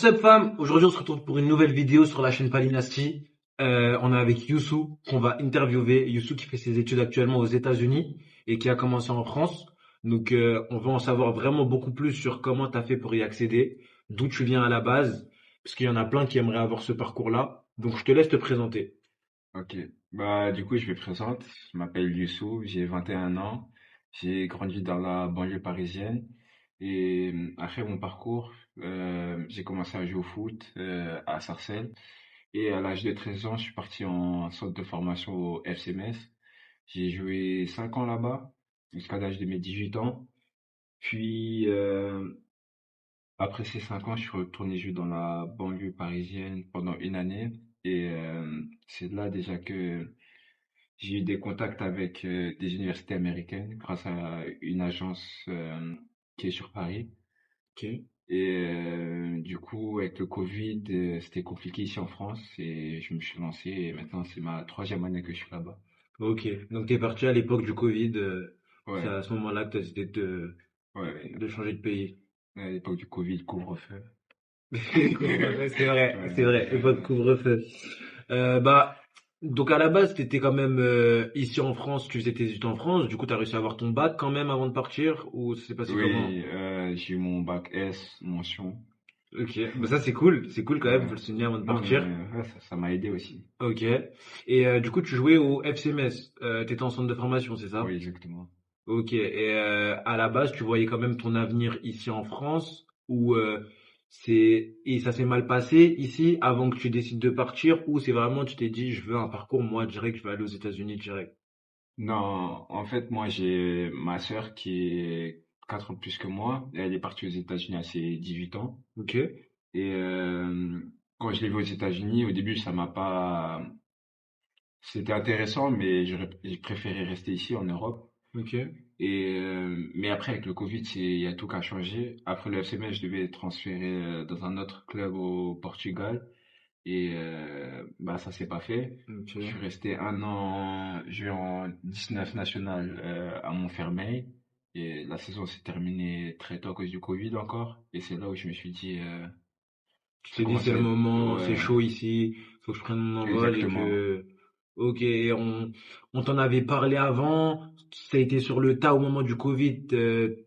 What's up fam? Aujourd'hui on se retrouve pour une nouvelle vidéo sur la chaîne Palinasti. On est avec Youssou qu'on va interviewer. Youssou qui fait ses études actuellement aux États-Unis et qui a commencé en France. Donc on va en savoir vraiment beaucoup plus sur comment tu as fait pour y accéder, d'où tu viens à la base, parce qu'il y en a plein qui aimeraient avoir ce parcours-là. Donc je te laisse te présenter. Ok, bah du coup je me présente, je m'appelle Youssou, j'ai 21 ans, j'ai grandi dans la banlieue parisienne et après mon parcours, j'ai commencé à jouer au foot à Sarcelles et à l'âge de 13 ans je suis parti en centre de formation au FC Metz. J'ai joué 5 ans là-bas jusqu'à l'âge de mes 18 ans, puis après ces 5 ans je suis retourné jouer dans la banlieue parisienne pendant une année et c'est là déjà que j'ai eu des contacts avec des universités américaines grâce à une agence qui est sur Paris. Ok. Et du coup, avec le Covid, c'était compliqué ici en France et je me suis lancé et maintenant c'est ma troisième année que je suis là-bas. Ok. Donc t'es parti à l'époque du Covid. C'est Ouais, à ce moment-là que tu as décidé ouais, ouais. de changer de pays. À l'époque du Covid, couvre-feu. Couvre-feu, c'est Ouais, vrai, et pas de couvre-feu. Bah, donc à la base, t'étais quand même ici en France, tu faisais tes études en France, du coup t'as réussi à avoir ton bac quand même avant de partir, ou ça s'est passé comment? oui, j'ai eu mon bac S, mention. Ok, bah ça c'est cool quand même, Ouais. faut le souligner avant de Non, partir. mais ouais, ça m'a aidé aussi. Ok, et du coup tu jouais au FCMS, t'étais en centre de formation, c'est Oui, ça? exactement. Ok, et à la base, tu voyais quand même ton avenir ici en France, ou et ça s'est mal passé ici avant que tu décides de partir, ou c'est vraiment tu t'es dit je veux un parcours moi direct, je vais aller aux États-Unis direct. Non, en fait, moi, j'ai ma sœur qui est 4 ans de plus que moi. Elle est partie aux États-Unis à ses 18 ans. Ok, Et quand je l'ai vue aux États-Unis, au début, ça m'a pas. C'était intéressant, mais j'ai préféré rester ici en Europe. ok, Et mais après, avec le Covid, il y a tout qui a changé. Après le FCMS, je devais être transféré dans un autre club au Portugal. Et bah ça s'est pas fait. Je suis ok, resté un an, je vais en 19 national à Montfermeil. Et la saison s'est terminée très tôt à cause du Covid encore. Et c'est là où je me suis dit, tu ça t'es dit c'est commence le à être... moment, c'est Ouais, chaud ici, faut que je prenne mon envol et exactement. que ok, on t'en avait parlé avant, ça a été sur le tas au moment du Covid,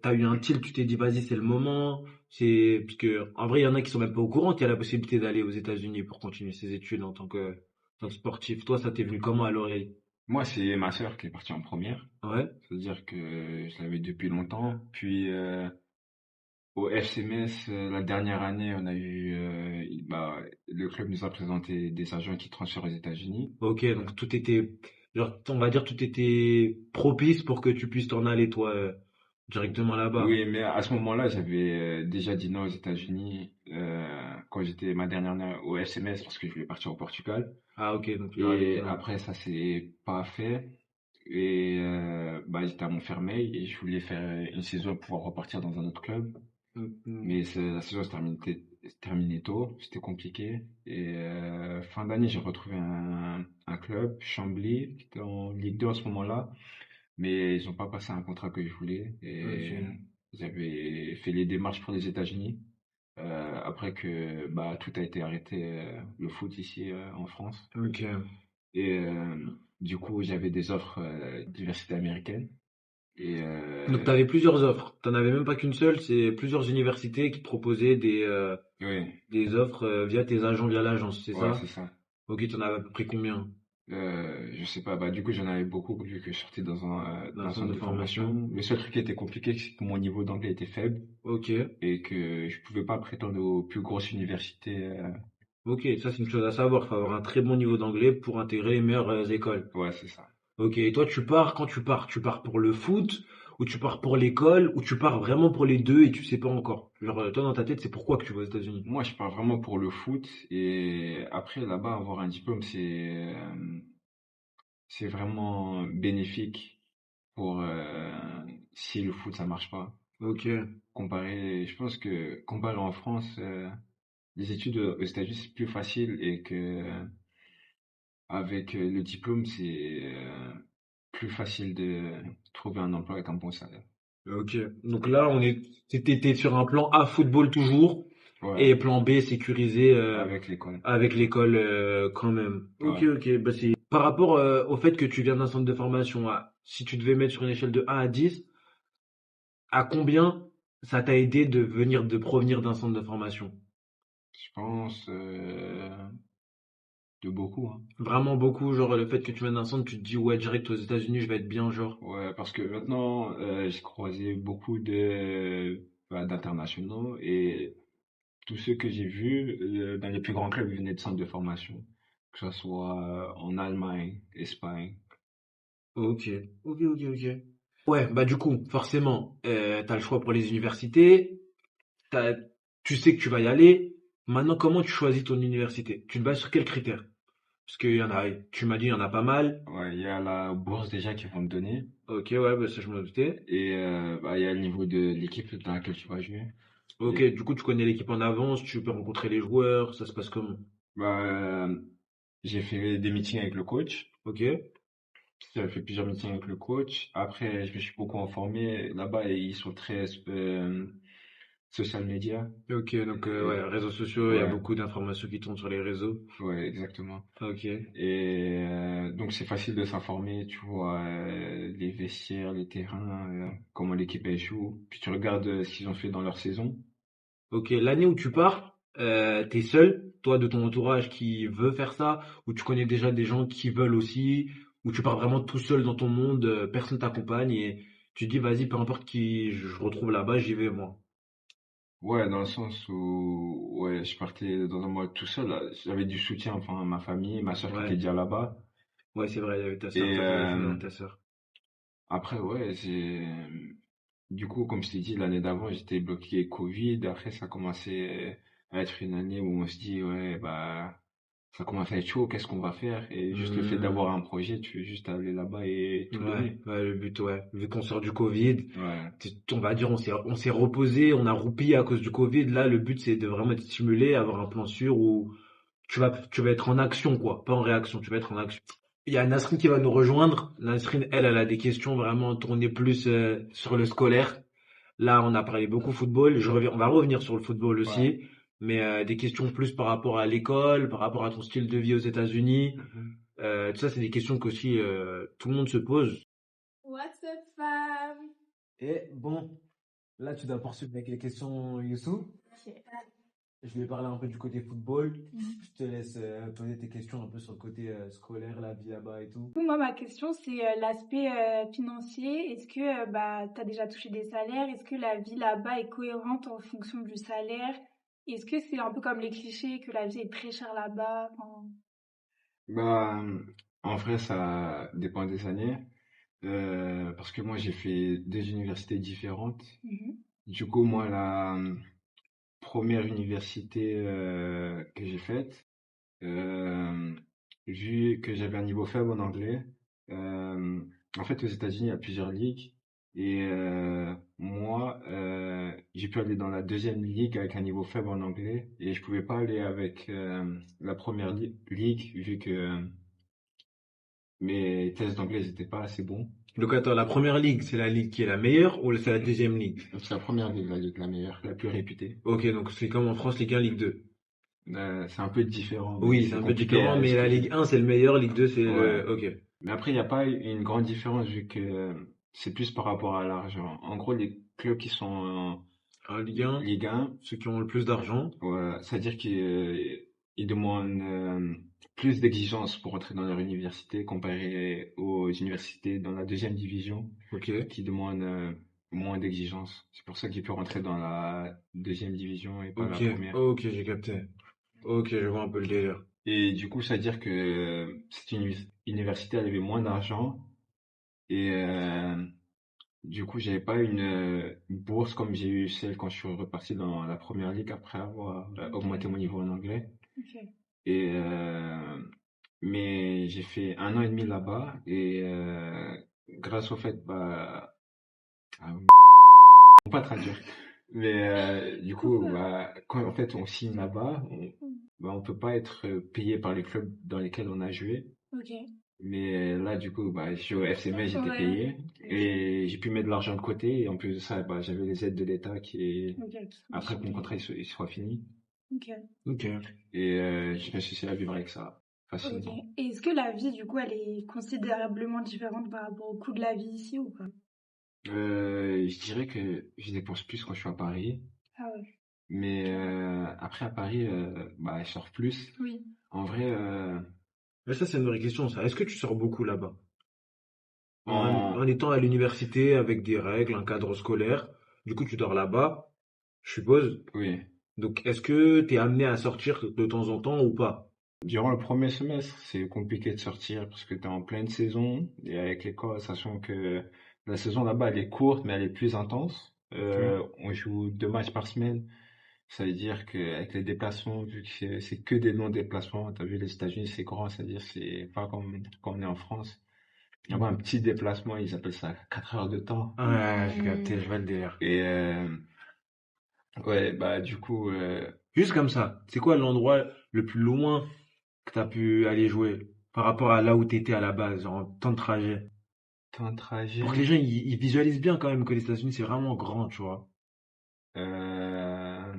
t'as eu un tilt, tu t'es dit vas-y c'est le moment, c'est parce que en vrai il y en a qui sont même pas au courant qu'il y a la possibilité d'aller aux États-Unis pour continuer ses études en tant que sportif. Toi ça t'est venu comment à l'oreille? Moi, c'est ma sœur qui est partie en première. Ouais, C'est-à-dire que je l'avais depuis longtemps. Puis au FCMS, la dernière année, on a eu... bah, le club nous a présenté des agents qui transfèrent aux États-Unis. ok, donc tout était genre on va dire tout était propice pour que tu puisses t'en aller toi directement là-bas. Oui, mais à ce moment-là, j'avais déjà dit non aux États-Unis quand j'étais ma dernière année au SMS parce que je voulais partir au Portugal. Ah ok, donc tu leur avais dit Et non. après, ça s'est pas fait. Et bah, j'étais à Montfermeil et je voulais faire une saison pour pouvoir repartir dans un autre club. Mm, mm. Mais la saison se terminait tôt, c'était compliqué. Et fin d'année, j'ai retrouvé un club, Chambly, qui était en Ligue 2 à ce moment-là. Mais ils n'ont pas passé un contrat que je voulais et Ok. j'avais fait les démarches pour les États-Unis après que bah, tout a été arrêté le foot ici en France Ok. et du coup j'avais des offres d'universités américaines et Donc, tu avais plusieurs offres. Tu n'en avais même pas qu'une seule, c'est plusieurs universités qui te proposaient oui, des offres via tes agents, via l'agence, c'est ouais, ça? c'est ça. Ok, tu en avais à peu près combien Je sais pas, bah du coup j'en avais beaucoup vu que je sortais dans dans le un centre centre de de formation? formation. Le seul truc qui était compliqué, c'est que mon niveau d'anglais était faible Ok. et que je pouvais pas prétendre aux plus grosses universités. Ok, ça c'est une chose à savoir. Il faut avoir un très bon niveau d'anglais pour intégrer les meilleures écoles. Ouais, c'est ça. Ok, et toi tu pars, quand tu pars pour le foot, ou tu pars pour l'école, ou tu pars vraiment pour les deux et tu sais pas encore. Genre, toi dans ta tête, c'est pourquoi que tu vas aux États-Unis? Moi, je pars vraiment pour le foot et après là-bas avoir un diplôme c'est vraiment bénéfique pour si le foot ça marche pas. Ok. Je pense que comparé en France, les études aux États-Unis c'est plus facile et que avec le diplôme c'est plus facile de trouver un emploi avec un bon salaire. Ok. Donc là, t'es sur un plan à football toujours. Ouais, Et plan B, sécurisé avec l'école. avec l'école quand même. Ok, Ouais. ok. Bah c'est par rapport au fait que tu viens d'un centre de formation, si tu devais mettre sur une échelle de 1 à 10, à combien ça t'a aidé de provenir d'un centre de formation? Je pense de beaucoup, hein. Vraiment beaucoup, genre le fait que tu viennes d'un centre, tu te dis ouais, direct aux États-Unis, je vais être bien, genre. Ouais, parce que maintenant, j'ai croisé beaucoup d'internationaux et tous ceux que j'ai vus dans les plus grands clubs ils venaient de centres de formation, que ce soit en Allemagne, Espagne. Ok, ok, ok, ok. Ouais, bah du coup, forcément, t'as le choix pour les universités, t'as, tu sais que tu vas y aller. Maintenant, comment tu choisis ton université? Tu te bases sur quels critères? Parce qu'il y en a, tu m'as dit, il y en a pas mal. Ouais, il y a la bourse déjà qu'ils vont te donner Ok, ouais, bah ça je me doutais. et bah, il y a le niveau de l'équipe dans laquelle tu vas jouer. Ok, Et, du coup, tu connais l'équipe en avance, tu peux rencontrer les joueurs, ça se passe comment? bah, j'ai fait des meetings avec le coach. Ok, J'avais fait plusieurs meetings avec le coach. Après, je me suis beaucoup informé. Là-bas, ils sont très social media. ok, donc ouais, Et, réseaux sociaux, il y a ouais, beaucoup d'informations qui tournent sur les réseaux. ouais, exactement. Ok, Et donc, c'est facile de s'informer. Tu vois les vestiaires, les terrains, comment l'équipe elle joue. Puis tu regardes ce qu'ils ont fait dans leur saison. ok. L'année où tu pars, t'es seul, toi de ton entourage qui veut faire ça, ou tu connais déjà des gens qui veulent aussi, ou tu pars vraiment tout seul dans ton monde, personne t'accompagne et tu te dis vas-y, peu importe qui je retrouve là-bas, j'y vais moi. Ouais, dans le sens où ouais, je partais dans un mois tout seul. Là. J'avais du soutien, enfin, ma famille, ma soeur qui était Ouais, déjà là-bas. ouais, c'est vrai, il y avait ta sœur, Et t'as parlé de ta sœur. après, ouais, du coup, comme je t'ai dit, l'année d'avant, j'étais bloqué Covid. Après, ça commençait à être une année où on se dit, ouais, bah, ça commence à être chaud, qu'est-ce qu'on va faire? Et juste le fait Hmm. d'avoir un projet, tu veux juste aller là-bas et tout Ouais, donner. ouais, le but, ouais. Vu qu'on sort du Covid, Ouais, on va dire, on s'est reposé, on a roupillé à cause du Covid. Là, le but, c'est de vraiment être stimulé, avoir un plan sûr où tu vas être en action, quoi. Pas en réaction, tu vas être en action. Il y a Nasrine qui va nous rejoindre. Nasrine, elle a des questions vraiment tournées plus sur le scolaire. Là, on a parlé beaucoup football. On va revenir sur le football ouais. aussi, mais des questions plus par rapport à l'école, par rapport à ton style de vie aux États-Unis. Mhm. Tout ça, c'est des questions qu'aussi tout le monde se pose. What's up, fam? Et bon, là, tu dois poursuivre avec les questions, Youssou. Ok. Je vais parler un peu du côté football. Mhm. Je te laisse poser tes questions un peu sur le côté scolaire, la vie là-bas et tout. Du coup, moi, ma question, c'est l'aspect financier. Est-ce que bah, tu as déjà touché des salaires? Est-ce que la vie là-bas est cohérente en fonction du salaire? Est-ce que c'est un peu comme les clichés que la vie est très chère là-bas? Enfin, Bah, en vrai, ça dépend des années. Parce que moi, j'ai fait deux universités différentes. mhm. Du coup, moi, la première université que j'ai faite, euh, vu que j'avais un niveau faible en anglais, euh, en fait, aux États-Unis, il y a plusieurs ligues. Et moi, j'ai pu aller dans la deuxième ligue avec un niveau faible en anglais. Et je pouvais pas aller avec la première ligue, vu que mes tests d'anglais n'étaient pas assez bons. Donc attends, la première ligue, c'est la ligue qui est la meilleure ou c'est la deuxième ligue? C'est la première ligue, la ligue la meilleure, la plus réputée. Ok, donc c'est comme en France, Ligue 1, Ligue 2. C'est un peu différent, mais Oui, c'est c'est un peu compliqué différent, à mais la expliquer. Ligue 1, c'est le meilleur, Ligue 2, c'est Ouais. le... Ok. Mais après, il n'y a pas une grande différence vu que c'est plus par rapport à l'argent. En gros, les clubs qui sont en En Ligue 1, Ligue 1, ceux qui ont le plus d'argent. ouais, c'est-à-dire qu'ils demandent plus d'exigences pour entrer dans leur université comparé aux universités dans la deuxième division Ok. qui demandent moins d'exigences. C'est pour ça qu'ils peuvent rentrer dans la deuxième division et pas la Ok. première. Ok, j'ai capté. Ok, je vois un peu le délire. Et du coup, ça veut dire que cette université, elle avait moins d'argent. Et du coup, j'avais pas une bourse comme j'ai eu celle quand je suis reparti dans la première ligue après avoir augmenté Ok. mon niveau en anglais. Ok. Et mais j'ai fait un an et demi là-bas et grâce au fait, bah, ah, on peut pas traduire. Mais du C'est coup, ça. bah, quand en fait on signe là-bas, Mm. bah, on peut pas être payé par les clubs dans lesquels on a joué. Ok. Mais là, du coup, bah, je suis au FC Metz, j'étais Ouais. payé. Ok. Et j'ai pu mettre de l'argent de côté. Et en plus de ça, bah, j'avais les aides de l'État Ok, qui sont après que mon super. contrat il soit fini. Ok. Ok. Et j'ai réussi à vivre avec ça Ok. facilement. Et est-ce que la vie, du coup, elle est considérablement différente par rapport au coût de la vie ici ou pas? Je dirais que je dépense plus quand je suis à Paris. Ah ouais. Mais Ok. après, à Paris, bah, je sors plus. Oui. En vrai, Mais ça, c'est une vraie question, ça. Est-ce que tu sors beaucoup là-bas? En en... étant à l'université avec des règles, un cadre scolaire, du coup, tu dors là-bas, je suppose. Oui. Donc, est-ce que tu es amené à sortir de temps en temps ou pas? Durant le premier semestre, c'est compliqué de sortir parce que tu es en pleine saison et avec l'école, sachant que la saison là-bas, elle est courte, mais elle est plus intense. Ok. On joue 2 matchs par semaine. Ça veut dire qu'avec les déplacements, vu que c'est que des longs déplacements, t'as vu, les États-Unis, c'est grand, c'est-à-dire c'est pas comme quand on est en France. Il y a un petit déplacement, ils appellent ça 4 heures de temps. Ouais, j'ai capté, je vois le délire. Et ouais, bah du coup, Juste comme ça, c'est quoi l'endroit le plus loin que tu as pu aller jouer par rapport à là où tu étais à la base, en temps de trajet? temps de Pour que les trajet, gens ils visualisent bien quand même que les États-Unis c'est vraiment grand, tu vois. euh,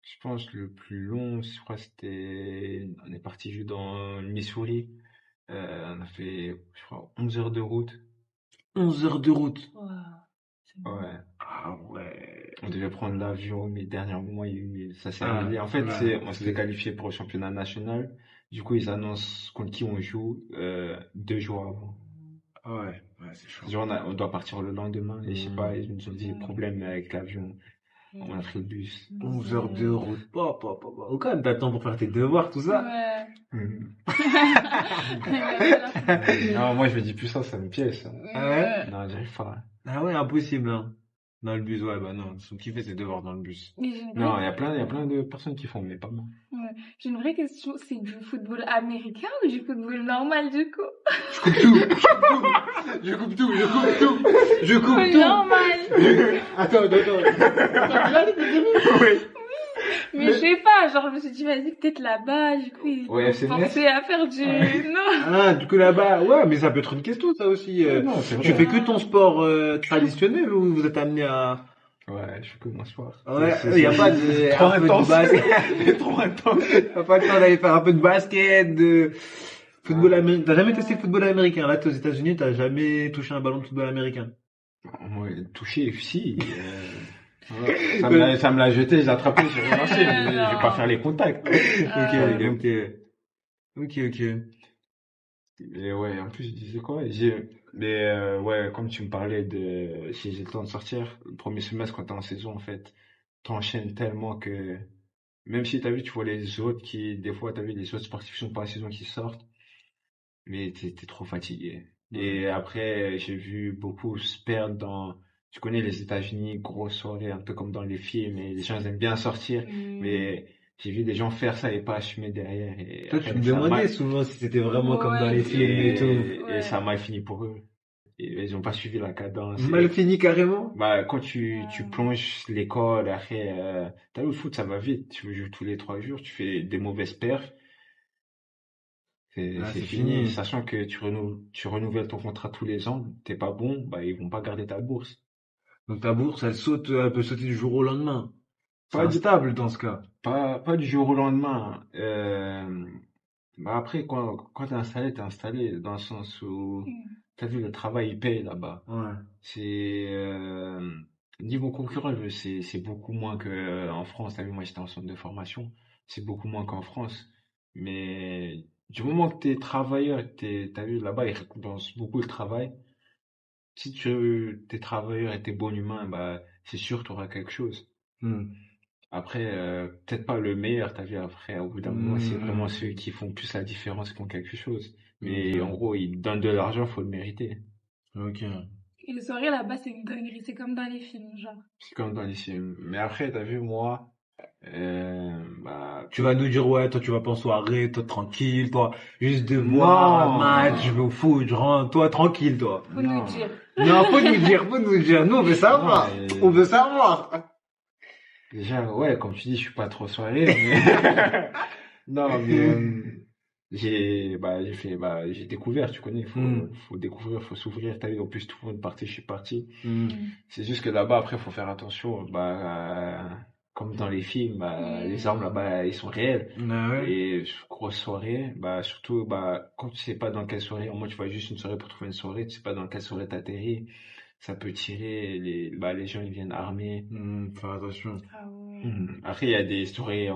je pense le plus long, je crois que c'était, on est parti jouer dans le Missouri. On a fait, je crois, 11 heures de route. 11 heures de route. Waouh. C'est bon. Ouais. Ah ouais. On devait prendre l'avion, mais dernier moment, ça s'est Ah, annulé. En fait, là, on s'était qualifié pour le championnat national. Du coup, ils annoncent contre qui on joue 2 jours avant. ouais, ouais, c'est chaud. Genre, on doit partir le lendemain. Et je sais pas, Hmm. ils nous ont dit problème avec l'avion. On a pris le bus. 11 heures de route. Oh, quand même, t'as le temps pour faire tes devoirs, tout ça. Ouais. Mhm. Ouais, Non, moi, je me dis plus ça, ça me piège, ça. Ah ouais? Non, j'arrive pas. Ah ouais, impossible, hein. Dans le bus, ouais, bah non, ils sont kiffés ses devoirs dans le bus. Mais j'ai une Non, vraie... il y a plein de personnes qui font, mais pas moi. ouais. J'ai une vraie question, c'est du football américain ou du football normal du coup? Je coupe tout, je coupe tout, je coupe tout, je coupe Football tout. normal! Attends. Là, oui. Mais je sais pas, genre je me suis dit vas-y peut-être là-bas, du coup ils Ouais, vont c'est penser à faire du... Non! Ah, du coup là-bas, ouais, mais ça peut être une question, ça aussi. Non, c'est Tu vrai. fais que ton sport traditionnel ou vous êtes amené à... Ouais, je fais que mon sport. Ouais, il n'y a pas de... trop un peu de intense. basket. C'est trop intense. T'as pas le temps d'aller faire un peu de basket, de football Ouais. américain. T'as jamais testé le football américain. Là, t'es aux États-Unis, t'as jamais touché un ballon de football américain. Moi, touché, si. Ouais. Ça me l'a jeté, j'ai attrapé, j'ai relancé. Mais je vais pas faire les contacts. Ok, ok. Et ouais, en plus, je disais quoi? Mais ouais, comme tu me parlais de si j'ai le temps de sortir, le premier semestre quand t'es en saison, en fait, t'enchaînes tellement que même si t'as vu, tu vois les autres qui, des fois, t'as vu, les autres sportifs sont pas en saison qui sortent, mais t'es trop fatigué. Ouais. Et après, j'ai vu beaucoup se perdre tu connais les États-Unis, grosse soirée, un peu comme dans les films, et les gens ils aiment bien sortir, mais j'ai vu des gens faire ça et pas assumer derrière, et Toi, tu après, me ça demandais m'a, souvent si c'était vraiment comme dans Ouais, les films et tout. et ça a mal fini pour eux. Et ils ont pas suivi la cadence. Mal fini carrément? Bah, quand tu plonges l'école, après, t'as vu, le foot, ça va vite. Tu joues tous les 3 jours, tu fais des mauvaises perfs, Ah, c'est c'est fini. fini. Sachant que tu renouvelles ton contrat tous les ans, t'es pas bon, bah, ils vont pas garder ta bourse. Donc ta bourse, elle peut sauter du jour au lendemain. C'est Pas du, instable dans ce cas. pas du jour au lendemain. Bah après, quand t'es installé, dans le sens où, t'as vu, le travail, il paye là-bas. Ouais. C'est niveau concurrent, c'est beaucoup moins que en France. T'as vu, moi j'étais en centre de formation, c'est beaucoup moins qu'en France. Mais du moment que t'es travailleur, t'as vu là-bas, ils récompensent beaucoup le travail. Si t'es travailleur et t'es bon humain, bah c'est sûr que t'auras quelque chose. Hmm. Après, peut-être pas le meilleur, t'as vu, après, au bout d'un moment, c'est vraiment Hmm. ceux qui font plus la différence qui ont quelque chose. Mais en Ok. gros, ils donnent de l'argent, faut le mériter. Ok. Et les soirées là-bas c'est une dinguerie, c'est comme dans les films, genre. C'est comme dans les films. Mais après, t'as vu, moi, bah, Tu vas nous dire, ouais, toi tu vas pas en soirée, toi tranquille, toi juste de voir un match, je non, vais au foot, je rentre, toi tranquille, toi. Faut nous non, dire. Non, faut nous dire, nous on veut non, savoir, on veut savoir. déjà, ouais, comme tu dis, je suis pas trop soirée, mais, non, mais, j'ai découvert, tu connais, Hmm. faut découvrir, faut s'ouvrir. T'as vu, en plus, tout le monde est parti, je suis parti. Hmm. C'est juste que là-bas, après, faut faire attention. Comme dans les films, les armes là-bas, ils sont réels. Ah ouais. Et grosse soirée, surtout, quand tu sais pas dans quelle soirée, au moins tu vas juste une soirée pour trouver une soirée, tu sais pas dans quelle soirée t'atterris, ça peut tirer, les gens ils viennent armés. Faire attention. Ah ouais. Après, il y a des soirées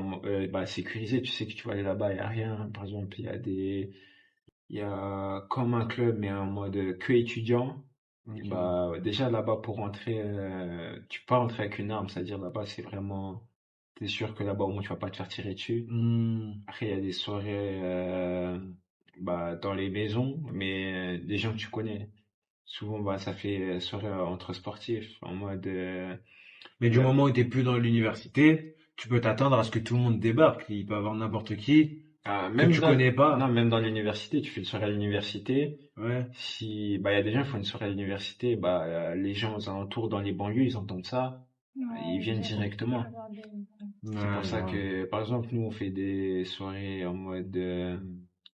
sécurisées, tu sais que tu vas aller là-bas, il y a rien. Par exemple, il y a comme un club, mais en mode que étudiant. Ok. Déjà là-bas, pour rentrer, tu peux pas rentrer avec une arme, c'est-à-dire là-bas, c'est vraiment, t'es sûr que là-bas, au moins, tu vas pas te faire tirer dessus. Hmm. Après, il y a des soirées dans les maisons, mais des gens que tu connais. Souvent, ça fait soirée entre sportifs, en mode... Mais du là- moment où t'es plus dans l'université, tu peux t'attendre à ce que tout le monde débarque. Il peut y avoir n'importe qui que tu connais non, pas. même dans l'université, tu fais une soirée à l'université. Ouais. Si, il y a des gens qui font une soirée à l'université, les gens aux alentours dans les banlieues, ils entendent ça, ils Ouais, viennent direct, c'est directement. le bordel. C'est pour Ouais, je ça vois. que, par exemple, nous, on fait des soirées en mode,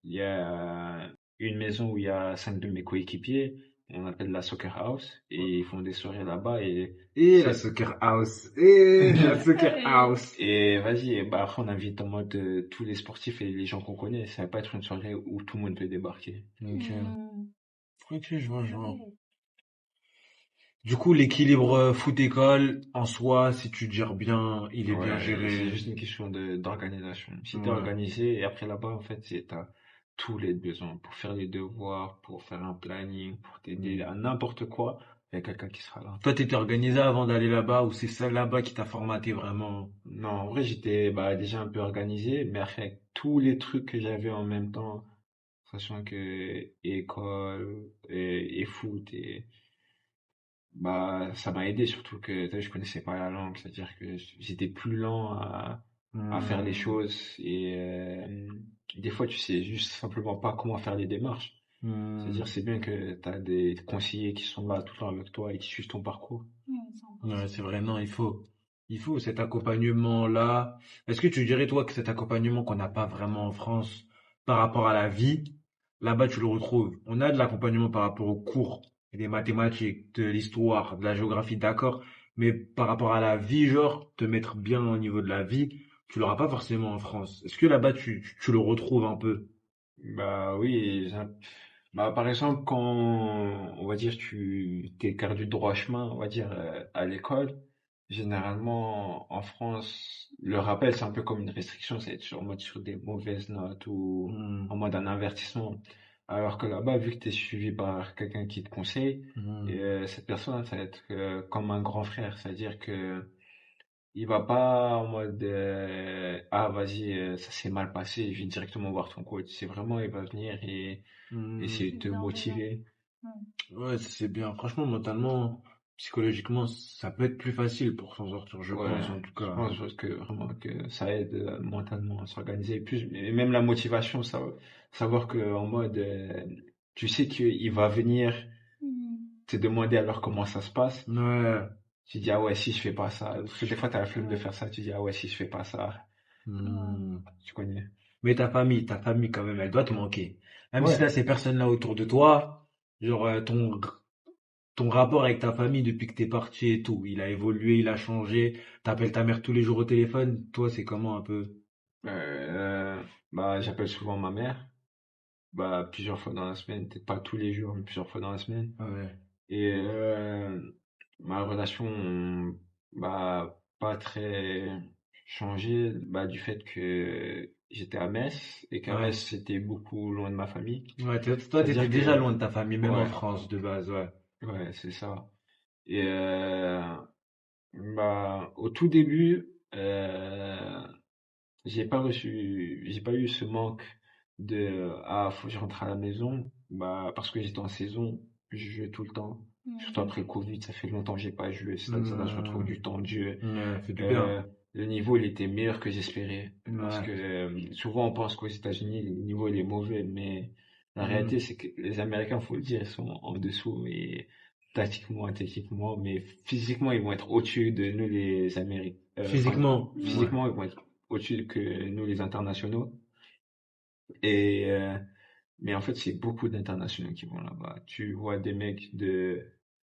il y a une maison où il y a 5 de mes coéquipiers, on appelle la Soccer House, et ils font des soirées là-bas, et Et la c'est, soccer house. Et la soccer Et- house. et vas-y, après, on invite en mode tous les sportifs et les gens qu'on connaît. Ça va pas être une soirée où tout le monde peut débarquer. Ok. Hmm. Ok, je vois, je vois. Ouais. Du coup, l'équilibre foot-école, en soi, si tu te gères bien, il est bien Ouais, c'est géré. juste une question d'organisation. Si t'es Ouais. organisé, et après là-bas, en fait, t'as tous les besoins pour faire les devoirs, pour faire un planning, pour t'aider Hmm. à n'importe quoi, il y a quelqu'un qui sera là. Toi, t'étais organisé avant d'aller là-bas ou c'est ça là-bas qui t'a formaté vraiment? Non, en vrai, j'étais déjà un peu organisé, mais après, avec tous les trucs que j'avais en même temps, sachant que école et foot, ça m'a aidé, surtout que t'as vu, je connaissais pas la langue, c'est-à-dire que j'étais plus lent à faire les Hmm. choses et des fois tu sais juste simplement pas comment faire les démarches. C'est-à-dire Hmm. c'est bien que tu as des conseillers qui sont là tout le temps avec toi et qui suivent ton parcours. Ouais, Ouais, 100%. c'est vrai, non, il faut. Il faut cet accompagnement-là. Est-ce que tu dirais, toi, que cet accompagnement qu'on n'a pas vraiment en France par rapport à la vie, là-bas, tu le retrouves? On a de l'accompagnement par rapport aux cours, des mathématiques, de l'histoire, de la géographie, d'accord, mais par rapport à la vie, genre, te mettre bien au niveau de la vie, tu l'auras pas forcément en France. Est-ce que là-bas, tu le retrouves un peu? Bah oui, par exemple quand on va dire tu t'es perdu de droit chemin, on va dire à l'école, généralement en France, le rappel c'est un peu comme une restriction, c'est être sur, en mode sur des mauvaises notes ou Hmm. en mode un avertissement. Alors que là-bas, vu que tu es suivi par quelqu'un qui te conseille, Hmm. cette personne ça va être comme un grand frère, c'est-à-dire que il va pas en mode ah vas-y ça s'est mal passé, je vais directement voir ton coach. C'est vraiment il va venir et Hmm. essayer de C'est te bienveillant. motiver. Ouais. Ouais, c'est bien. Franchement, mentalement, psychologiquement, ça peut être plus facile pour s'en sortir, je Ouais, pense, en tout je cas. pense que vraiment que ça aide mentalement à s'organiser. Plus et même la motivation, savoir que en mode tu sais qu'il va venir Hmm. te demander alors comment ça se passe. Ouais. Tu dis ah ouais si je fais pas ça. Parce que des fois t'as la flemme de Ouais. faire ça. Tu dis ah ouais si je fais pas ça. Ouais. Hmm. Tu connais. Mais ta famille quand même, elle doit te manquer. Même si Ouais. t'as ces personnes-là autour de toi, genre ton rapport avec ta famille depuis que t'es parti et tout, il a évolué, il a changé. T'appelles ta mère tous les jours au téléphone. Toi, c'est comment un peu? J'appelle souvent ma mère. Plusieurs fois dans la semaine, peut-être pas tous les jours, mais plusieurs fois dans la semaine. Ouais. Et ma relation, pas très changé, du fait que j'étais à Metz et qu'à Ouais. Metz, c'était beaucoup loin de ma famille. Ouais, toi, t'étais C'est-à-dire déjà que, loin de ta famille, même en ouais, France, de base, ouais. ouais, c'est ça. Et au tout début, j'ai pas eu ce manque de ah faut que je rentre à la maison, parce que j'étais en saison, je jouais tout le temps. Surtout Hmm. après le Covid, ça fait longtemps que j'ai pas joué, c'est-à-dire là je retrouve Hmm. du temps de jeu. Ouais, fait du bien. Euh, le niveau il était meilleur que j'espérais parce que Ouais. souvent on pense qu'aux États-Unis le niveau il est mauvais, mais la Hmm. réalité c'est que les Américains, faut le dire, ils sont en dessous et tactiquement, techniquement, mais physiquement ils vont être au-dessus de nous les Américains. Physiquement, ouais. Physiquement ils vont être au-dessus que nous les internationaux. Et, mais en fait, c'est beaucoup d'internationaux qui vont là-bas. Tu vois des mecs de...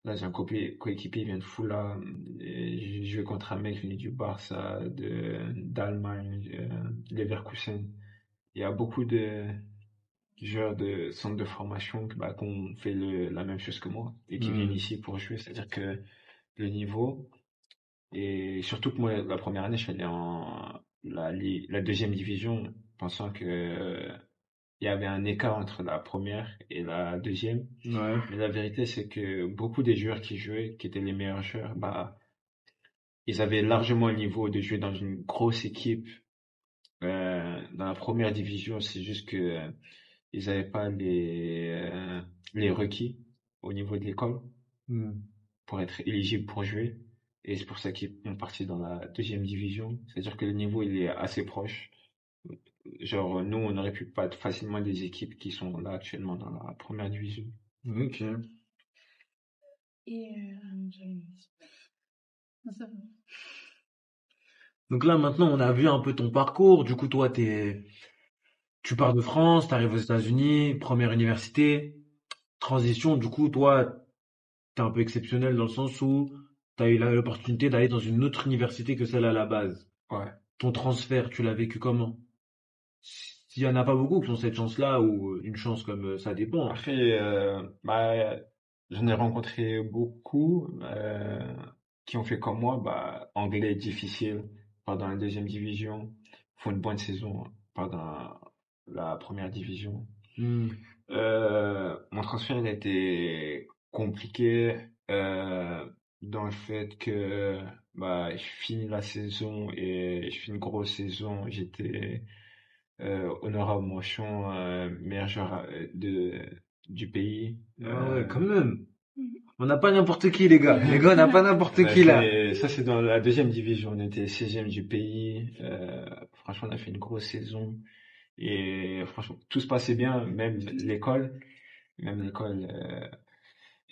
Là, j'ai un coéquipier, il vient de Fulham. Et j'ai joué contre un mec venu du Barça, d'Allemagne, Leverkusen. Il y a beaucoup de joueurs de centres de formation qui ont fait la même chose que moi et qui viennent Hmm. ici pour jouer. C'est-à-dire que le niveau, et surtout que moi, la première année, je suis allé en la deuxième division, pensant que il y avait un écart entre la première et la deuxième. Ouais. Mais la vérité, c'est que beaucoup des joueurs qui jouaient, qui étaient les meilleurs joueurs, ils avaient largement le niveau de jouer dans une grosse équipe. Dans la première division, c'est juste que ils n'avaient pas les requis au niveau de l'école Hmm. pour être éligibles pour jouer. Et c'est pour ça qu'ils sont partis dans la deuxième division. C'est-à-dire que le niveau, il est assez proche. Genre, nous, on aurait pu battre facilement des équipes qui sont là actuellement dans la première division. Ok. Et ça va. Donc là, maintenant, on a vu un peu ton parcours. Du coup, toi, tu pars de France, tu arrives aux États-Unis, première université, transition. Du coup, toi, t'es un peu exceptionnel dans le sens où tu as eu l'opportunité d'aller dans une autre université que celle à la base. Ouais. Ton transfert, tu l'as vécu comment? S'il y en a pas beaucoup qui ont cette chance-là, ou une chance comme ça dépend, hein. Après, j'en ai rencontré beaucoup qui ont fait comme moi, anglais difficile, pas dans la deuxième division, font une bonne saison, pas dans la première division. Hmm. Mon transfert, il a été compliqué dans le fait que je finis la saison et je finis une grosse saison. J'étais honorable mention meilleur joueur du pays. Ah ouais, quand même. Mhm. On n'a pas n'importe qui, les gars. Les gars, on n'a pas n'importe qui là. Ça, c'est dans la deuxième division. On était 16e du pays. Franchement, on a fait une grosse saison. Et franchement, tout se passait bien, même l'école,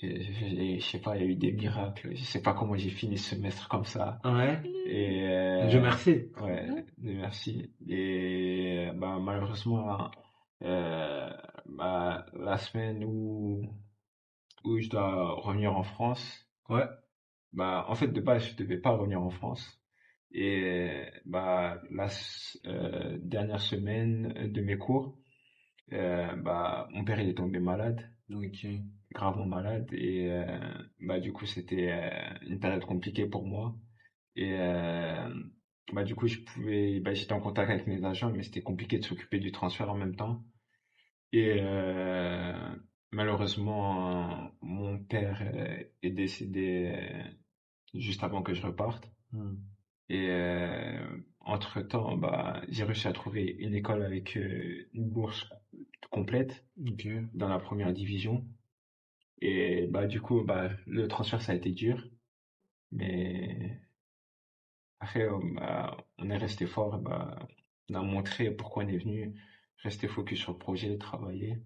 je sais pas, il y a eu des miracles. Je sais pas comment j'ai fini ce semestre comme ça. Ouais. Et Dieu merci. Trop ouais, bien. merci. Et malheureusement, la semaine où je dois revenir en France, Ouais. en fait de base je devais pas revenir en France. Et dernière semaine de mes cours, mon père il est tombé malade, Ok. gravement malade, et du coup c'était une période compliquée pour moi. Et du coup j'étais en contact avec mes agents, mais c'était compliqué de s'occuper du transfert en même temps. Et malheureusement mon père est décédé juste avant que je reparte. Hmm. Et entre-temps, j'ai réussi à trouver une école avec une bourse complète Ok. dans la première division. Et du coup, le transfert, ça a été dur. Mais après, on est resté fort. On a montré pourquoi on est venu, rester focus sur le projet, travailler.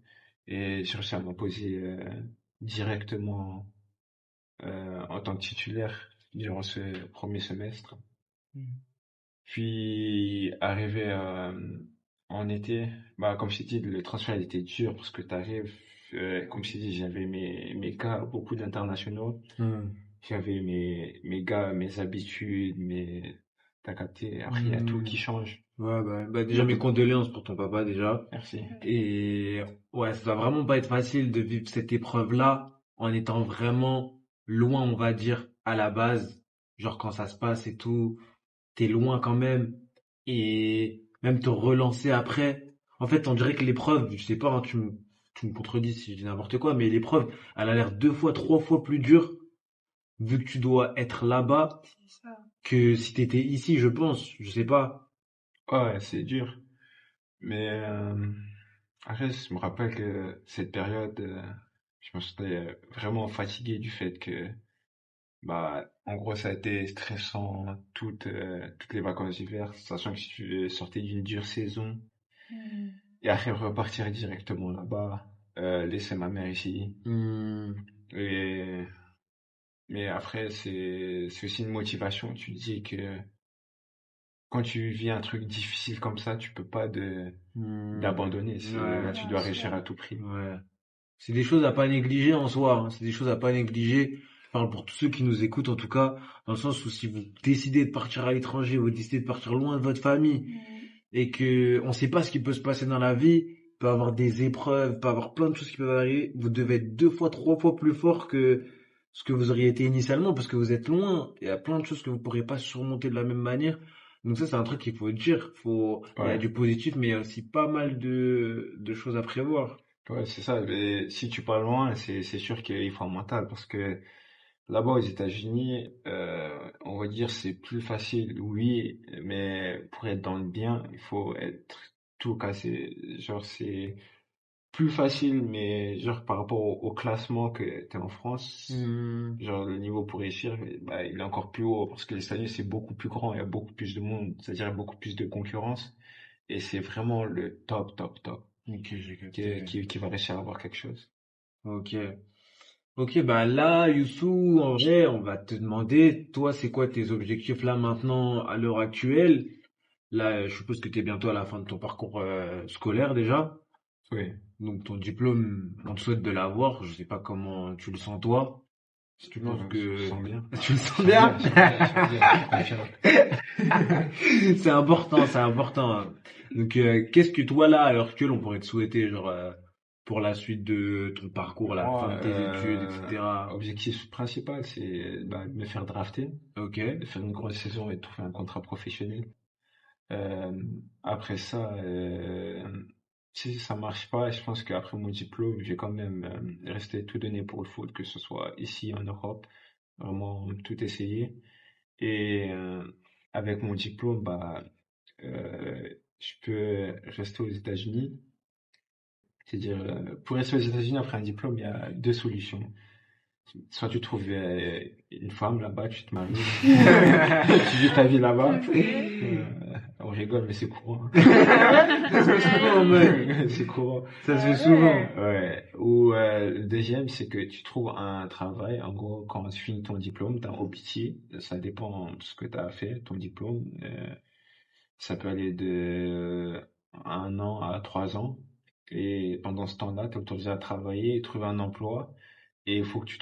Et j'ai réussi à m'imposer directement en tant que titulaire durant ce premier semestre. Hmm. Puis, arrivé en été, comme je t'ai dit, le transfert il était dur parce que tu arrives, comme je t'ai dit, j'avais mes gars, beaucoup d'internationaux. Hmm. J'avais mes gars, mes habitudes, t'as capté. Après, il y a tout Hmm. qui change. Ouais, déjà mes Beaucoup. condoléances pour ton papa déjà. Merci. Et ouais, ça doit vraiment pas être facile de vivre cette épreuve-là en étant vraiment loin, on va dire, à la base. Genre quand ça se passe et tout, t'es loin quand même. Et même te relancer après. En fait, on dirait que l'épreuve, je sais pas, hein, tu me contredis si je dis n'importe quoi, mais l'épreuve, elle a l'air deux fois, trois fois plus dure vu que tu dois être là-bas C'est ça. que si t'étais ici, je pense. Je sais pas. Ouais, c'est dur. Mais après, je me rappelle que cette période, je me sentais vraiment fatigué du fait que en gros, ça a été stressant toutes les vacances d'hiver, sachant que je sortais d'une dure saison. Mhm. Et après, repartir directement là-bas, laisser ma mère ici. Hmm. Et, mais après, c'est aussi une motivation. Tu te dis que quand tu vis un truc difficile comme ça, tu peux pas Hmm. d'abandonner. Là, Ouais, tu Bien dois sûr. réussir à tout prix. ouais. C'est des choses à pas négliger en soi, hein. C'est des choses à pas négliger. Je parle pour tous ceux qui nous écoutent en tout cas, dans le sens où si vous décidez de partir à l'étranger, vous décidez de partir loin de votre famille, Mm. et que on sait pas ce qui peut se passer dans la vie, il peut y avoir des épreuves, il peut y avoir plein de choses qui peuvent arriver, vous devez être deux fois, trois fois plus fort que ce que vous auriez été initialement parce que vous êtes loin. Il y a plein de choses que vous pourrez pas surmonter de la même manière. Donc ça, c'est un truc qu'il faut dire. Il y a Ouais, du positif, mais il y a aussi pas mal de choses à prévoir. ouais, c'est ça. Et si tu pars loin, c'est sûr qu'il faut un mental parce que là-bas aux États-Unis, on va dire c'est plus facile, oui, mais pour être dans le bien, il faut être tout cassé. Genre c'est plus facile, mais genre par rapport au classement que t'es en France, Hmm. genre le niveau pour réussir, bah, il est encore plus haut parce que les États-Unis c'est beaucoup plus grand, il y a beaucoup plus de monde, c'est-à-dire il y a beaucoup plus de concurrence et c'est vraiment le top, top, top Ok, j'ai capté. qui va réussir à avoir quelque chose. Ok. Ok, bah là, Youssou, en vrai, on va te demander, toi, c'est quoi tes objectifs là maintenant, à l'heure actuelle? Là, je suppose que tu es bientôt à la fin de ton parcours scolaire déjà. Oui. Donc ton diplôme, on te souhaite de l'avoir. Je sais pas comment tu le sens toi. Si tu penses Non, je que sens bien. tu le Je sens sens bien, bien. je sens bien, je sens bien, je confirme. C'est important, c'est important, hein. Donc qu'est-ce que toi là, à l'heure actuelle, on pourrait te souhaiter, genre pour la suite de ton parcours, la fin Moi, de tes études, etc. objectif principal, c'est bah, de me faire drafter, Ok, de faire une grosse saison et de trouver un contrat professionnel. Euh, après ça, si ça marche pas, je pense qu'après mon diplôme, je vais quand même rester tout donné pour le foot, que ce soit ici en Europe, vraiment tout essayer. Et avec mon diplôme, bah, je peux rester aux États-Unis. C'est-à-dire, pour rester aux États-Unis après un diplôme, il y a deux solutions. Soit tu trouves une femme là-bas, tu te maries, tu vis ta vie là-bas. Ok. On rigole, mais c'est courant. ça se fait souvent, mec. C'est courant. Ça se Ah fait souvent. ouais. Ouais. Ou le deuxième, c'est que tu trouves un travail. En gros, quand tu finis ton diplôme, tu as un OPT. Ça dépend de ce que tu as fait, ton diplôme. Ça peut aller de 1 an à 3 ans. Et pendant ce temps-là, tu es autorisé à travailler et trouver un emploi. Et il faut que tu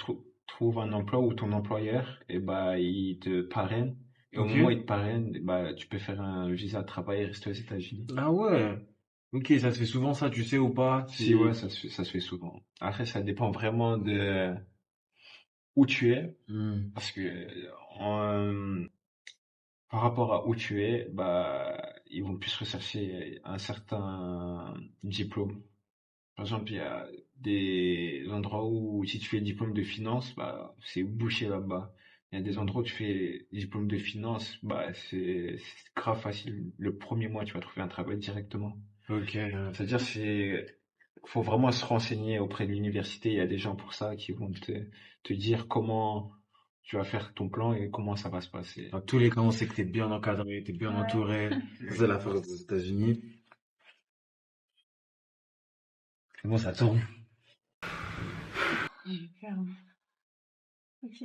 trouves un emploi où ton employeur, eh bah, il te parraine. Et au Ok. moment où il te parraine, eh bah, tu peux faire un visa de travail et rester aux États-Unis. Ah ouais. Ok, ça se fait souvent ça, tu sais ou pas? Si, ouais, Si. ça se fait souvent. Après, ça dépend vraiment de où tu es. Hmm. Parce que en- par rapport à où tu es, bah, ils vont plus rechercher un certain diplôme. Par exemple, il y a des endroits où si tu fais diplôme de finance, bah, c'est bouché là-bas. Il y a des endroits où tu fais diplôme de finance, bah, c'est grave facile. Le premier mois, tu vas trouver un travail directement. Ok. C'est-à-dire, faut vraiment se renseigner auprès de l'université. Il y a des gens pour ça qui vont te dire comment tu vas faire ton plan et comment ça va se passer. Dans tous les cas, on sait que t'es bien encadré, t'es bien Ouais. entouré. Ça, c'est la force des États-Unis. C'est bon, ça tourne. Ferme. Ok.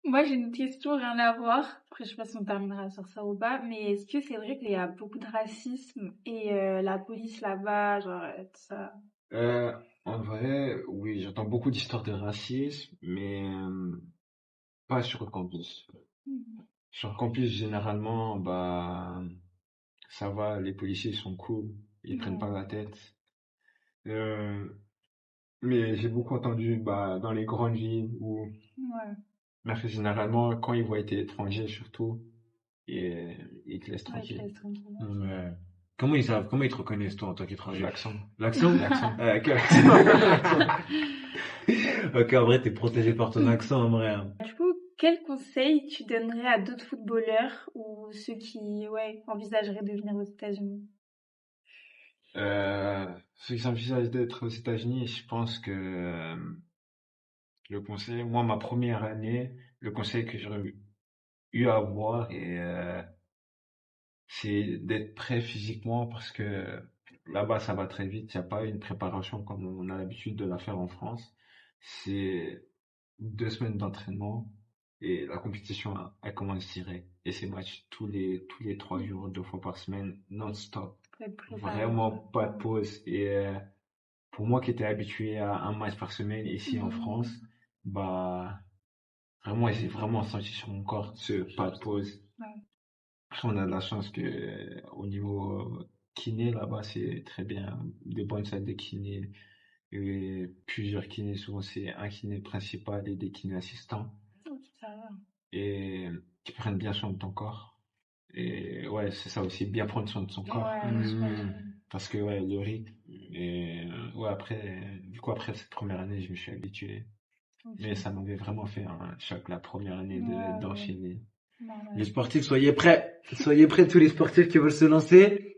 Moi, j'ai une question, rien à voir. Après, je sais pas si on terminera sur ça ou pas, mais est-ce que c'est vrai qu'il y a beaucoup de racisme et la police là-bas, genre, tout ça? Euh, En vrai, oui, j'entends beaucoup d'histoires de racisme, mais pas sur le campus. Mhm. Sur le campus, généralement, bah, ça va, les policiers sont cool, ils prennent pas la tête. Euh, mais j'ai beaucoup entendu, bah, dans les grandes villes où, Ouais, mais généralement, quand ils voient été étrangers, surtout, et, ils te laissent ouais, je tranquille. laisse tranquille. Ouais. Comment ils savent, comment ils te reconnaissent toi en tant qu'étranger? L'accent, L'accent? l'accent. Quel accent? Ok, en vrai, t'es protégé par ton accent, en vrai, hein. Du coup, quel conseil tu donnerais à d'autres footballeurs ou ceux qui, ouais, envisageraient de venir aux États-Unis? Ceux qui s'envisagent d'être aux États-Unis, je pense que le conseil, moi, ma première année, le conseil que j'aurais eu à avoir, c'est d'être prêt physiquement parce que là-bas, ça va très vite. Il n'y a pas une préparation comme on a l'habitude de la faire en France. C'est 2 semaines d'entraînement. Et la compétition, elle commence direct. Et ces matchs tous les 3 jours, 2 fois par semaine, non-stop. Faut être préparé, Vraiment quoi. pas de pause. Et pour moi qui étais habitué à un match par semaine ici en France, bah vraiment, j'ai vraiment senti sur mon corps ce pas de pause. Ouais. Après, on a de la chance que au niveau kiné là-bas, c'est très bien. Des bonnes salles de kiné. Et plusieurs kinés, souvent c'est un kiné principal et des kinés assistants. Ok, ça va. Et qui prennent bien soin de ton corps. Et ouais, c'est ça aussi, bien prendre soin de son corps. Ouais, j'imagine. Parce que ouais, le rythme. Et ouais, après, du coup, après cette première année, je me suis habitué. Ok. Mais ça m'avait vraiment fait un choc la première année Ouais, d'enchaîner. normal. Les sportifs, soyez prêts. Soyez prêts, tous les sportifs qui veulent se lancer.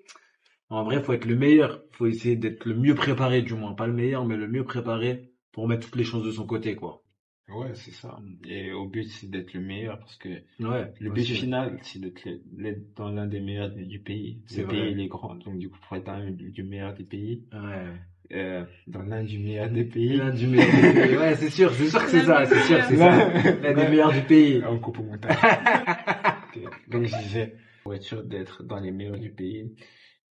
En vrai, faut être le meilleur. Faut essayer d'être le mieux préparé, du moins. Pas le meilleur, mais le mieux préparé pour mettre toutes les chances de son côté, quoi. Ouais, c'est ça. Et au but, c'est d'être le meilleur parce que Ouais, le but aussi. final, c'est d'être dans l'un des meilleurs du pays. C'est Le pays, vrai. il est grand. Donc, du coup, pour être un du meilleur des pays, Ouais. dans l'un du meilleur des L'un pays, du meilleur du pays. Ouais, c'est sûr que c'est L'un ça, des c'est sûr que c'est meilleurs. ça. L'un des meilleurs du pays. on coupe au montage. Ok. Donc, je disais, pour être sûr d'être dans les meilleurs du pays,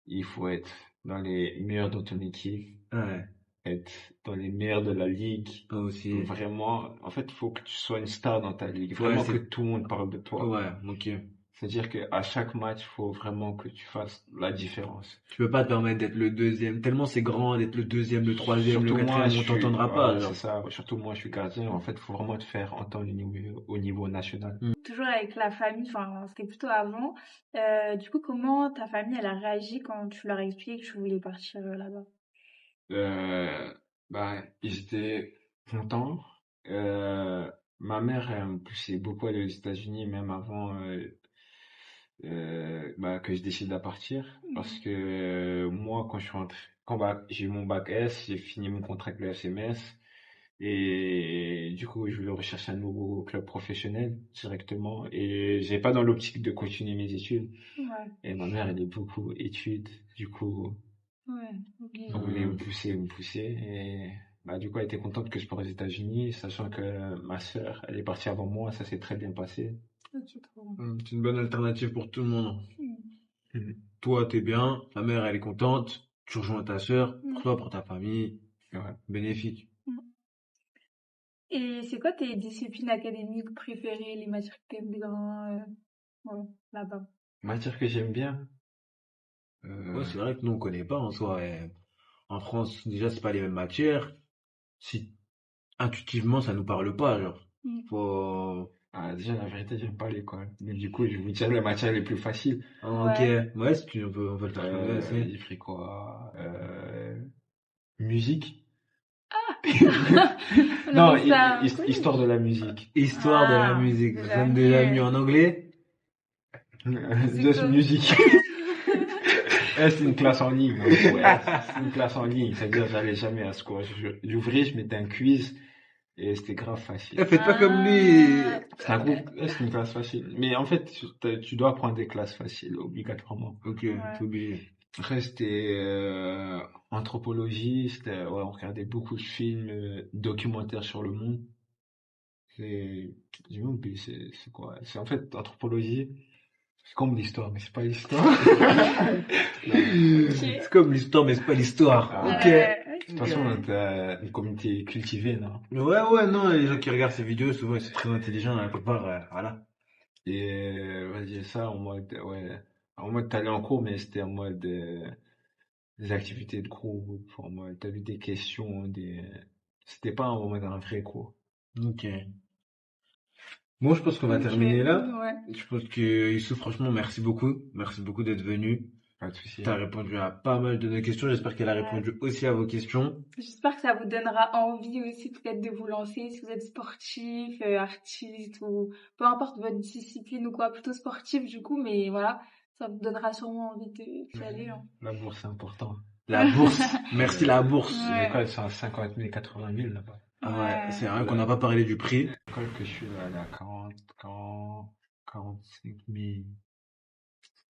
il faut être dans les meilleurs de ton équipe, Ouais, être dans les meilleurs de la ligue. aussi. Vraiment, en fait, il faut que tu sois une star dans ta ligue. Ouais, Vraiment que c'est, tout le monde parle de toi. ouais, ok. C'est-à-dire qu'à chaque match, il faut vraiment que tu fasses la différence. Tu peux pas te permettre d'être le deuxième. Tellement c'est grand d'être le deuxième, le troisième, le Surtout moi, quatrième, on t'entendra pas, voilà, c'est genre. ça. Surtout moi, je suis gardien. En fait, il faut vraiment te faire entendre au niveau national. Toujours avec la famille, enfin, c'était plutôt avant. Du coup, comment ta famille, elle a réagi quand tu leur as expliqué que tu voulais partir là-bas? Euh, bah, ils étaient contents. Ma mère, elle me poussait beaucoup à aller aux États-Unis, même avant bah, que je décide de partir. Parce que moi, quand je suis rentré, j'ai eu mon bac S, j'ai fini mon contrat avec le SMS. Et du coup, je voulais rechercher un nouveau club professionnel directement. Et j'ai pas dans l'optique de continuer mes études. Ouais, Et ma mère, elle est beaucoup études. Du coup, ouais, ok. elle voulait me pousser. Et bah, du coup, elle était contente que je parte aux États-Unis, sachant que ma sœur, elle est partie avant moi. Ça s'est très bien passé. Ok, trop bien. C'est une bonne alternative pour tout le monde. Mm. Toi, t'es bien, ta mère, elle est contente, tu rejoins ta sœur, pour Mm. toi, pour ta famille, Ouais. bénéfique. Mm. Et c'est quoi tes disciplines académiques préférées, les matières que t'aimes bien ouais, là-bas? Matière que j'aime bien. Ouais, Euh, c'est vrai que nous, on connaît pas en soi. En France, déjà, c'est pas les mêmes matières. Si, intuitivement, ça nous parle pas, genre. Mm. Faut... déjà, la vérité, j'aime pas l'école. Mais du coup, je vais vous dire les matières les plus faciles. Ah, ok, Ouais. ouais, si on peut le faire comme ça, c'est. J'ai pris quoi? Musique? On Non, appelle ça un histoire de collège. la musique. Histoire de la Ah, musique. Nous déjà sommes déjà mieux. mieux en anglais. Just Musical. music. C'est une classe en ligne. Donc, ouais, c'est une classe en ligne. C'est-à-dire, j'allais jamais à ce cours. J'ouvrais, je mettais un quiz et c'était grave facile. Faites pas comme Ah, lui. C'est un groupe, c'est une classe facile. Mais en fait, tu dois prendre des classes faciles, obligatoirement. Ok, ouais. c'est obligé. Après, c'était anthropologie. Ouais, on regardait beaucoup de films documentaires sur le monde. J'ai même oublié, c'est quoi? C'est en fait anthropologie. C'est comme l'histoire, mais c'est pas l'histoire. Ok. C'est comme l'histoire, mais c'est pas l'histoire. Ah, Ok. de toute Ok. façon, on est une communauté cultivée, non? Ouais, ouais, non, les gens qui regardent ces vidéos, souvent, ils sont très intelligents, la plupart, voilà. Et vas-y, ça en mode, ouais, en mode t'allais en cours, mais c'était en mode des activités de groupe, en mode t'as vu des questions, c'était pas en mode un vrai cours. Ok. Bon, je pense qu'on va Ok. terminer là. Ouais. Je pense que Youssou, franchement, merci beaucoup. Merci beaucoup d'être venu. Pas de souci. Tu as répondu à pas mal de nos questions. J'espère qu'elle a Ouais. répondu aussi à vos questions. J'espère que ça vous donnera envie aussi peut-être de vous lancer si vous êtes sportif, artiste ou peu importe votre discipline ou quoi, plutôt sportif du coup, mais voilà, ça vous donnera sûrement envie d'y aller. Hein. La bourse, c'est important. La bourse. Merci la bourse. Les Ouais. écoles sont à 50 000, 80 000 là-bas. Ah ouais, Ouais. c'est vrai qu'on n'a pas parlé du prix. L'école que je suis là, elle est à 45 000.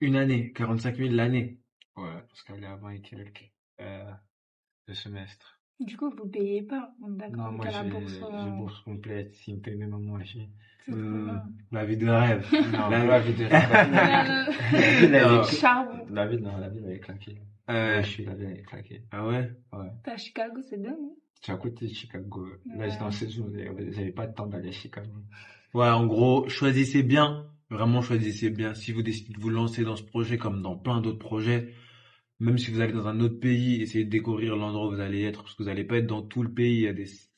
Une année, 45 000 l'année. Ouais, parce qu'elle est à 20 et quelques, le semestre. Du coup, vous payez pas. On est d'accord Non, avec moi, la bourse. j'ai bourse complète. S'ils me payent même à manger. C'est trop bien. La vie de rêve. Non, La la vie de rêve. La ville, elle Non. est Charbon. La ville, non, la ville, elle est claquée. Euh, Où je suis, la ville, elle est claquée. ah ouais? Ouais. T'es à Chicago, c'est bien, non? C'est à côté de Chicago. Là, Ouais. j'étais en saison, vous avez pas de temps d'aller à Chicago. Ouais, en gros, choisissez bien. Vraiment, choisissez bien. Si vous décidez de vous lancer dans ce projet comme dans plein d'autres projets, même si vous allez dans un autre pays, essayez de découvrir l'endroit où vous allez être, parce que vous allez pas être dans tout le pays.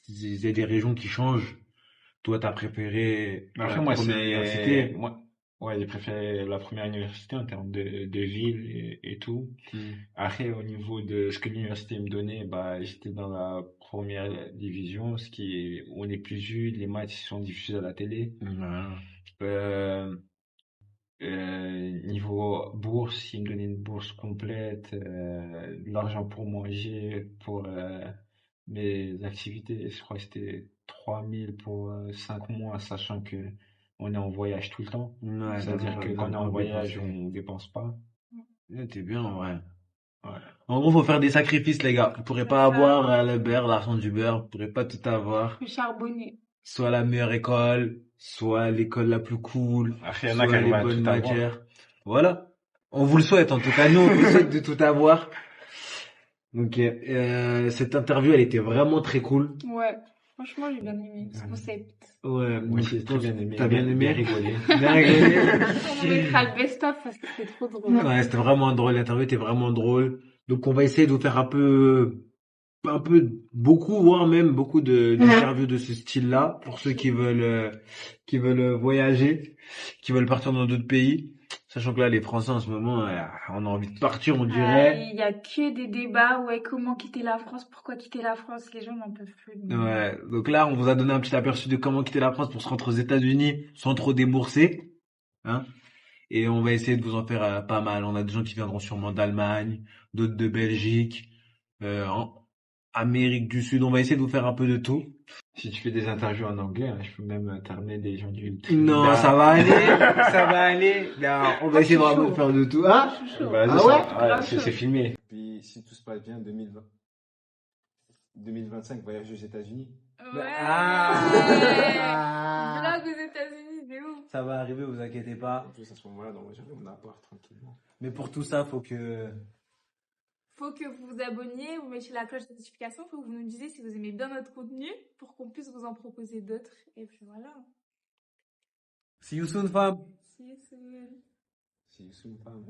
Il y a des régions qui changent. Toi, t'as préféré Mais la après, moi, première université. ouais, j'ai préféré la première université en termes de ville et tout. Hmm. Après, au niveau de ce que l'université me donnait, bah, j'étais dans la première division, où les plus vus, les matchs sont diffusés à la télé. Voilà. Euh, Niveau bourse, ils me donnaient une bourse complète, de l'argent pour manger, pour mes activités. Je crois que c'était 3000 pour 5 mois, sachant que on est en voyage tout le temps. Ouais, C'est-à-dire que quand on est en voyage, dépenser. on dépense pas. Ouais, t'es bien, en vrai. Ouais. En gros, faut faire des sacrifices, les gars. Vous pourrez pas C'est ça. avoir le beurre, l'argent du beurre. Vous pourrez pas tout avoir. Faut charbonner. Soit la meilleure école, soit l'école la plus cool, Après, il y en a qui soit les arrivent à bonnes tout avoir. matières. Voilà. On vous le souhaite, en tout cas, nous, on vous souhaite de tout avoir. Donc, cette interview, elle était vraiment très cool. Ouais. Franchement, j'ai bien aimé ce concept. Ouais, Moi donc aussi, je j'ai très pense bien que aimé. t'as bien aimé. Bien rigolé. Bien rigolé. On mettra le best-of parce que c'est trop drôle. Ouais, c'était vraiment drôle. L'interview était vraiment drôle. Donc, on va essayer de vous faire un peu, beaucoup, voire même beaucoup d'interviews de ce style-là pour ceux qui veulent voyager, qui veulent partir dans d'autres pays. Sachant que là, les Français en ce moment, on a envie de partir, on dirait. Il y a que des débats. Ouais, comment quitter la France? Pourquoi quitter la France? Les gens n'en peuvent plus. Ouais. Donc là, on vous a donné un petit aperçu de comment quitter la France pour se rendre aux États-Unis sans trop débourser, hein. Et on va essayer de vous en faire pas mal. On a des gens qui viendront sûrement d'Allemagne, d'autres de Belgique, en Amérique du Sud. On va essayer de vous faire un peu de tout. Si tu fais des interviews en anglais, hein, je peux même t'amener des gens du Non, Trinidad. ça va aller, ça va aller. Non, on va essayer vraiment de faire de tout. Hein? Je suis chaud. Vas-y, Ah ouais? Grave chaud. c'est filmé. Puis si tout se passe bien, 2025, voyage aux États-Unis. Ouais. Ah. Vlog aux États-Unis, c'est ouf. Ça va arriver, vous inquiétez pas. En plus, à ce moment-là, donc j'aurai mon appart tranquillement. Mais pour tout ça, faut que... Faut que vous vous abonniez, vous mettiez la cloche de notification, faut que vous nous disiez si vous aimez bien notre contenu pour qu'on puisse vous en proposer d'autres. Et puis voilà. See you soon, fam. See you soon. Si, c'est une femme.